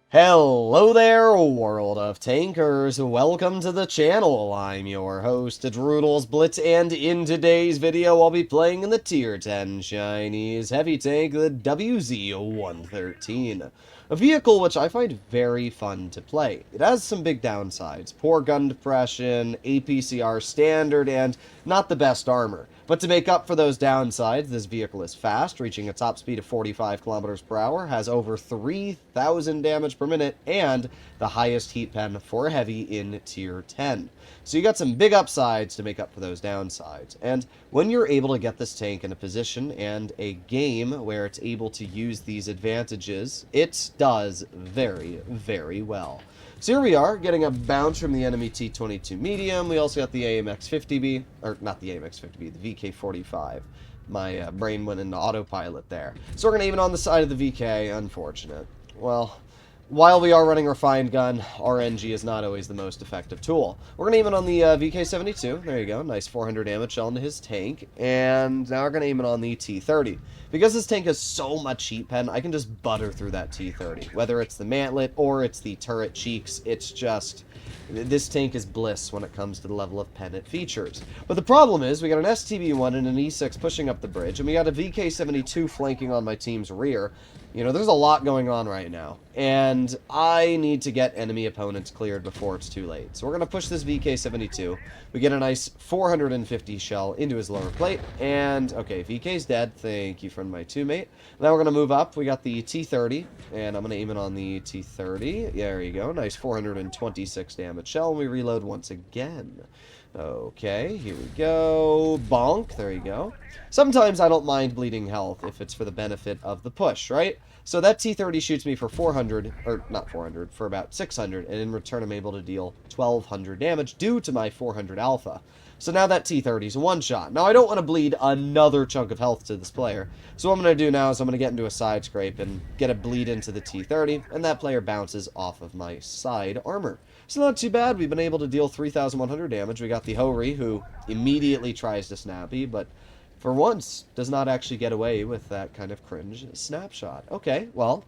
Hello there, world of tankers. Welcome to the channel. I'm your host, Droodles Blitz, and in today's video, I'll be playing in the Tier 10 Chinese heavy tank, the WZ-113. A vehicle which I find very fun to play. It has some big downsides. Poor gun depression, APCR standard, and not the best armor. But to make up for those downsides, this vehicle is fast, reaching a top speed of 45 kilometers per hour, has over 3,000 damage per minute, and the highest heat pen for heavy in Tier 10. So you got some big upsides to make up for those downsides. And when you're able to get this tank in a position and a game where it's able to use these advantages, it does very, very well. So here we are, getting a bounce from the enemy T-22 medium. We also got the AMX-50B, or not the AMX-50B, the VK-45. My brain went into autopilot there. So we're going to aim it on the side of the VK, unfortunate. Well, while we are running refined gun, RNG is not always the most effective tool. We're going to aim it on the VK-72. There you go. Nice 400 damage shell into his tank. And now we're going to aim it on the T-30. Because this tank has so much heat pen, I can just butter through that T-30. Whether it's the mantlet or it's the turret cheeks, it's just... this tank is bliss when it comes to the level of pen it features. But the problem is, we got an STB-1 and an E6 pushing up the bridge, and we got a VK-72 flanking on my team's rear. You know, there's a lot going on right now, and I need to get enemy opponents cleared before it's too late. So we're going to push this VK-72. We get a nice 450 shell into his lower plate, and, okay, VK's dead. Thank you, friend, my teammate. Now we're going to move up. We got the T-30, and I'm going to aim it on the T-30. There you go. Nice 426 damage shell, and we reload once again. Okay, here we go. Bonk. There you go. Sometimes I don't mind bleeding health if it's for the benefit of the push, right? So that T-30 shoots me for 400, or not 400, for about 600, and in return I'm able to deal 1,200 damage due to my 400 alpha. So now that T-30 is a one-shot. Now I don't want to bleed another chunk of health to this player, so what I'm going to do now is I'm going to get into a side scrape and get a bleed into the T-30, and that player bounces off of my side armor. So not too bad. We've been able to deal 3,100 damage. We got the Hori, who immediately tries to snappy, but for once does not actually get away with that kind of cringe snapshot. Okay, well,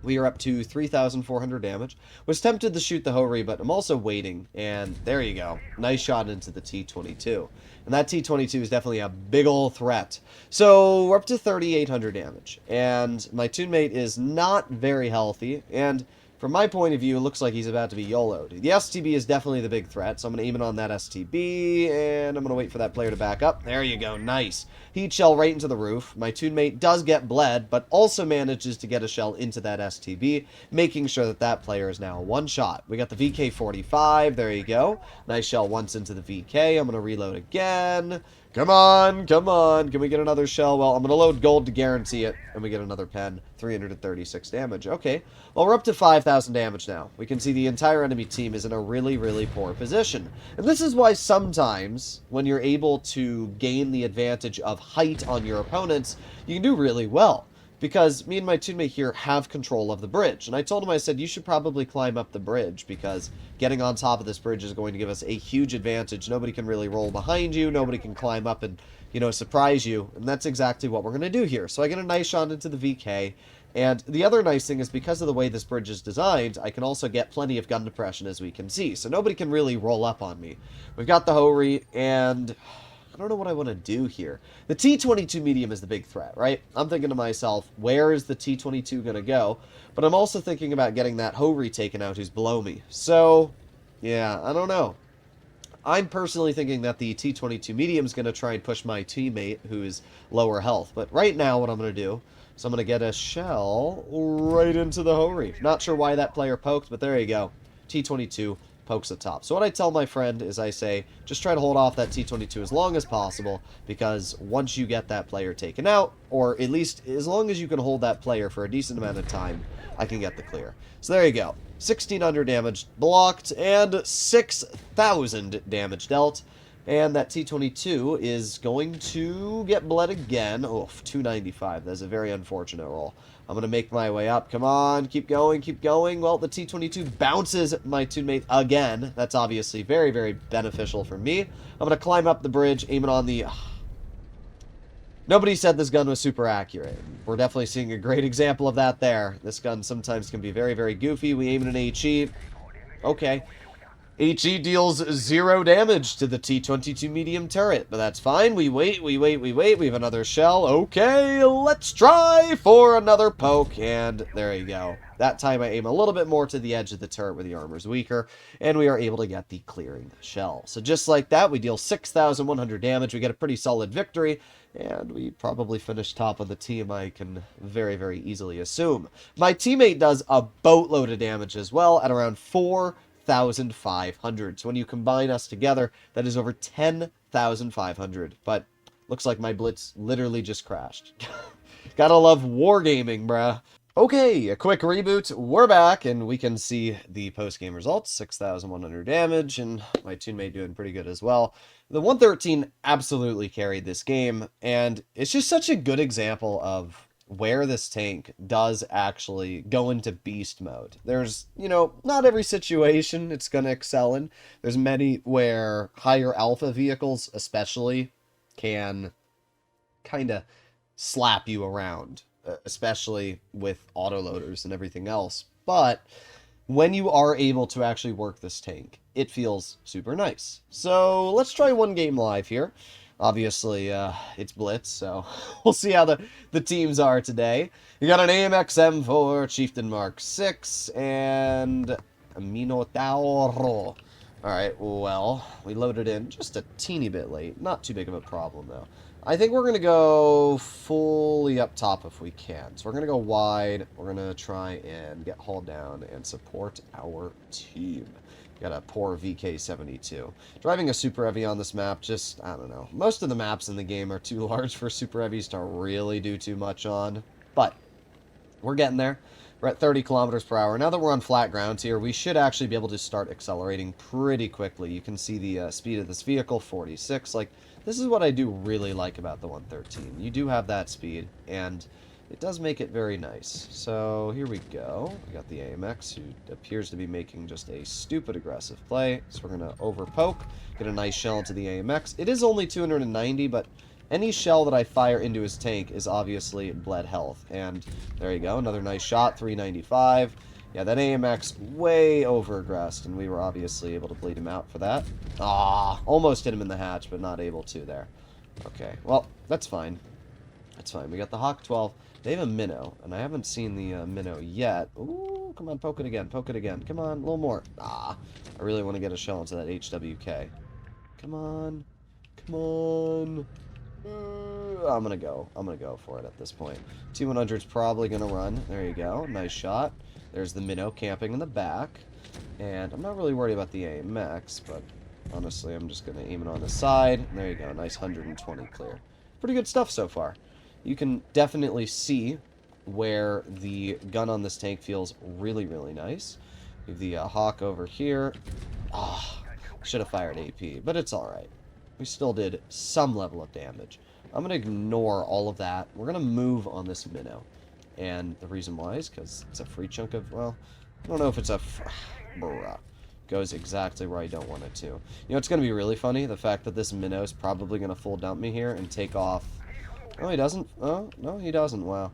we are up to 3,400 damage. Was tempted to shoot the Hori, but I'm also waiting, and there you go. Nice shot into the T-22. And that T-22 is definitely a big ol' threat. So we're up to 3,800 damage, and my teammate is not very healthy, and from my point of view, it looks like he's about to be YOLO'd. The STB is definitely the big threat, so I'm going to aim it on that STB, and I'm going to wait for that player to back up. There you go, nice. Heat shell right into the roof. My teammate does get bled, but also manages to get a shell into that STB, making sure that that player is now one shot. We got the VK-45, there you go. Nice shell once into the VK. I'm going to reload again. Come on, come on. Can we get another shell? Well, I'm going to load gold to guarantee it, and we get another pen. 336 damage. Okay, well, we're up to 5,000 damage now. We can see the entire enemy team is in a really, really poor position. And this is why sometimes, when you're able to gain the advantage of height on your opponents, you can do really well. Because me and my teammate here have control of the bridge. And I told him, I said, you should probably climb up the bridge, because getting on top of this bridge is going to give us a huge advantage. Nobody can really roll behind you. Nobody can climb up and, you know, surprise you. And that's exactly what we're going to do here. So I get a nice shot into the VK. And the other nice thing is, because of the way this bridge is designed, I can also get plenty of gun depression, as we can see. So nobody can really roll up on me. We've got the Hori, and I don't know what I want to do here. The T-22 medium is the big threat, right? I'm thinking to myself, where is the T-22 going to go? But I'm also thinking about getting that Hori taken out who's below me. So, yeah, I don't know. I'm personally thinking that the T-22 medium is going to try and push my teammate who is lower health. But right now, what I'm going to do is I'm going to get a shell right into the Hori. Not sure why that player poked, but there you go. T-22 pokes the top. So what I tell my friend is I say, just try to hold off that T-22 as long as possible, because once you get that player taken out, or at least as long as you can hold that player for a decent amount of time, I can get the clear. So there you go. 1,600 damage blocked, and 6,000 damage dealt. And that T-22 is going to get bled again. Oof, 295. That's a very unfortunate roll. I'm going to make my way up. Come on, keep going, keep going. Well, the T-22 bounces my teammate again. That's obviously very, very beneficial for me. I'm going to climb up the bridge, aim it on the... Nobody said this gun was super accurate. We're definitely seeing a great example of that there. This gun sometimes can be very, very goofy. We aim at an HE. Okay. HE deals 0 damage to the T-22 medium turret, but that's fine. We wait. We have another shell. Okay, let's try for another poke, and there you go. That time I aim a little bit more to the edge of the turret where the armor's weaker, and we are able to get the clearing shell. So just like that, we deal 6,100 damage. We get a pretty solid victory, and we probably finish top of the team, I can very, very easily assume. My teammate does a boatload of damage as well at around 4,500. So when you combine us together, that is over 10,500. But looks like my blitz literally just crashed. Gotta love wargaming, bruh. Okay, a quick reboot. We're back, and we can see the post-game results. 6,100 damage, and my teammate doing pretty good as well. The 113 absolutely carried this game, and it's just such a good example of where this tank does actually go into beast mode. There's, you know, not every situation it's going to excel in. There's many where higher alpha vehicles especially can kind of slap you around, especially with autoloaders and everything else. But when you are able to actually work this tank, it feels super nice. So let's try one game live here. Obviously, it's Blitz, so we'll see how the teams are today. You got an AMX M4, Chieftain Mark 6, and a Minotauro. Alright, well, we loaded in just a teeny bit late. Not too big of a problem, though. I think we're going to go fully up top if we can. So we're going to go wide. We're going to try and get hauled down and support our team. Got a poor VK-72. Driving a Super Heavy on this map, just, I don't know. Most of the maps in the game are too large for Super Heavies to really do too much on. But we're getting there. We're at 30 kilometers per hour. Now that we're on flat grounds here, we should actually be able to start accelerating pretty quickly. You can see the speed of this vehicle, 46. Like, this is what I do really like about the 113. You do have that speed, and it does make it very nice. So here we go. We got the AMX, who appears to be making just a stupid aggressive play. So we're going to overpoke, get a nice shell into the AMX. It is only 290, but any shell that I fire into his tank is obviously bled health. And there you go, another nice shot, 395. Yeah, that AMX way over-aggressed, and we were obviously able to bleed him out for that. Ah, almost hit him in the hatch, but not able to there. Okay, well, that's fine. That's fine. We got the Hawk 12. They have a minnow, and I haven't seen the minnow yet. Ooh, come on, poke it again, poke it again. Come on, a little more. Ah, I really want to get a shell into that HWK. Come on. Come on. I'm gonna go for it at this point. T100's probably gonna run. There you go. Nice shot. There's the minnow camping in the back. And I'm not really worried about the AMX, but honestly, I'm just gonna aim it on the side. There you go. Nice 120 clear. Pretty good stuff so far. You can definitely see where the gun on this tank feels really, really nice. We have the Hawk over here. Ah, should have fired AP, but it's alright. We still did some level of damage. I'm going to ignore all of that. We're going to move on this minnow. And the reason why is because it's a free chunk of, well, I don't know if it's a... Bruh. Goes exactly where I don't want it to. You know, it's going to be really funny, the fact that this minnow is probably going to full dump me here and take off. Oh, he doesn't? Oh, no, he doesn't. Wow.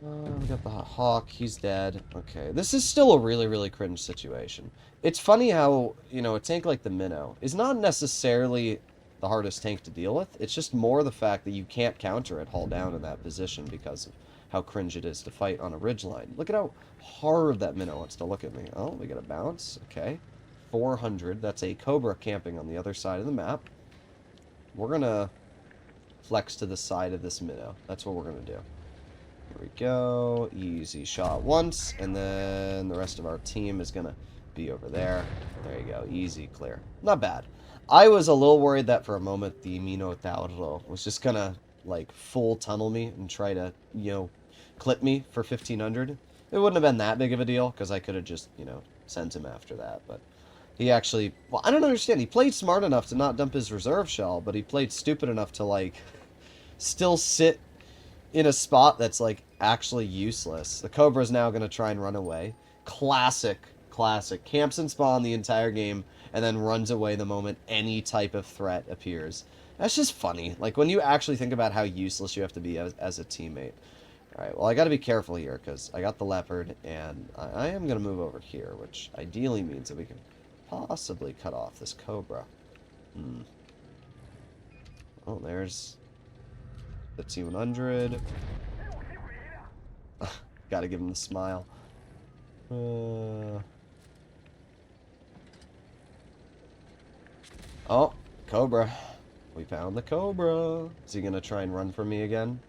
We got the Hawk. He's dead. Okay. This is still a really, really cringe situation. It's funny how, you know, a tank like the Minnow is not necessarily the hardest tank to deal with. It's just more the fact that you can't counter it hull down in that position because of how cringe it is to fight on a ridgeline. Look at how hard that Minnow wants to look at me. Oh, we got a bounce. Okay. 400. That's a Cobra camping on the other side of the map. We're going to flex to the side of this Minnow. That's what we're going to do. Here we go. Easy shot once, and then the rest of our team is going to be over there. There you go. Easy clear. Not bad. I was a little worried that for a moment the Minotauro was just going to, like, full tunnel me and try to, you know, clip me for 1,500. It wouldn't have been that big of a deal, because I could have just, you know, sent him after that, but he actually, well, I don't understand. He played smart enough to not dump his reserve shell, but he played stupid enough to, like, still sit in a spot that's, like, actually useless. The Cobra's now going to try and run away. Classic. Camps and spawn the entire game, and then runs away the moment any type of threat appears. That's just funny. Like, when you actually think about how useless you have to be as a teammate. Alright, well, I gotta be careful here, because I got the leopard, and I am gonna move over here, which ideally means that we can possibly cut off this cobra. Oh, there's the T-100. Gotta give him the smile. Oh, cobra. We found the cobra. Is he gonna try and run from me again?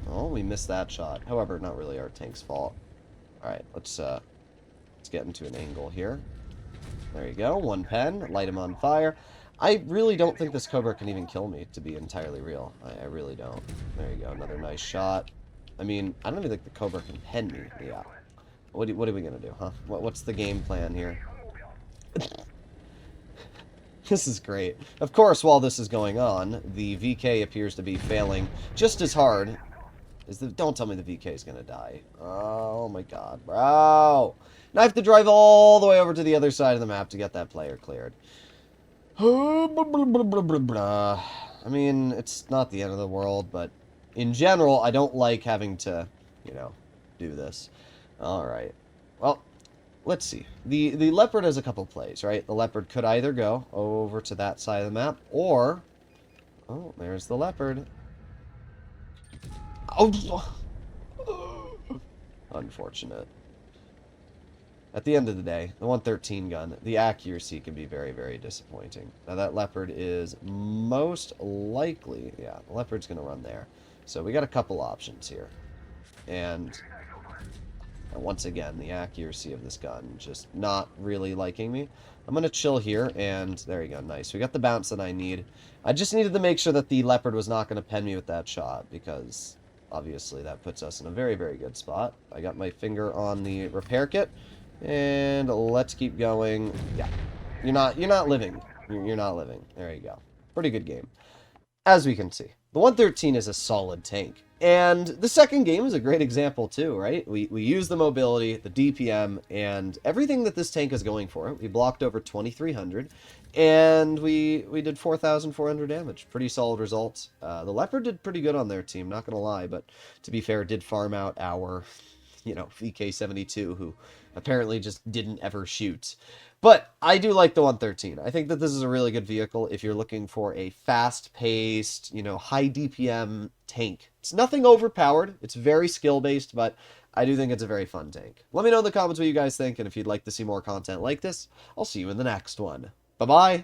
Oh, we missed that shot. However, not really our tank's fault. Alright, let's get into an angle here. There you go, one pen, light him on fire. I really don't think this cobra can even kill me, to be entirely real. I really don't. There you go, another nice shot. I mean, I don't even think the cobra can pen me. Yeah. What are we gonna do, huh? What's the game plan here? This is great. Of course, while this is going on, the VK appears to be failing just as hard. Don't tell me the VK is gonna die. Oh my god, bro. Now I have to drive all the way over to the other side of the map to get that player cleared. I mean, it's not the end of the world, but in general, I don't like having to, you know, do this. Alright. Well, let's see. The leopard has a couple plays, right? The leopard could either go over to that side of the map, or... Oh, there's the leopard. Oh! Unfortunate. At the end of the day, the 113 gun, the accuracy can be very, very disappointing. Now, that leopard is most likely... Yeah, the leopard's going to run there. So we got a couple options here. And once again, the accuracy of this gun just not really liking me. I'm going to chill here, and there you go, nice. We got the bounce that I need. I just needed to make sure that the leopard was not going to pen me with that shot, because obviously that puts us in a very, very good spot. I got my finger on the repair kit, and let's keep going. Yeah, you're not living. You're not living. There you go. Pretty good game. As we can see, the 113 is a solid tank. And the second game is a great example too, right? We use the mobility, the DPM, and everything that this tank is going for. We blocked over 2,300, and we did 4,400 damage. Pretty solid results. The Leopard did pretty good on their team, not gonna lie, but to be fair, did farm out our, VK-72, who apparently just didn't ever shoot. But I do like the 113. I think that this is a really good vehicle if you're looking for a fast-paced, high DPM tank. It's nothing overpowered. It's very skill-based, but I do think it's a very fun tank. Let me know in the comments what you guys think, and if you'd like to see more content like this, I'll see you in the next one. Bye-bye!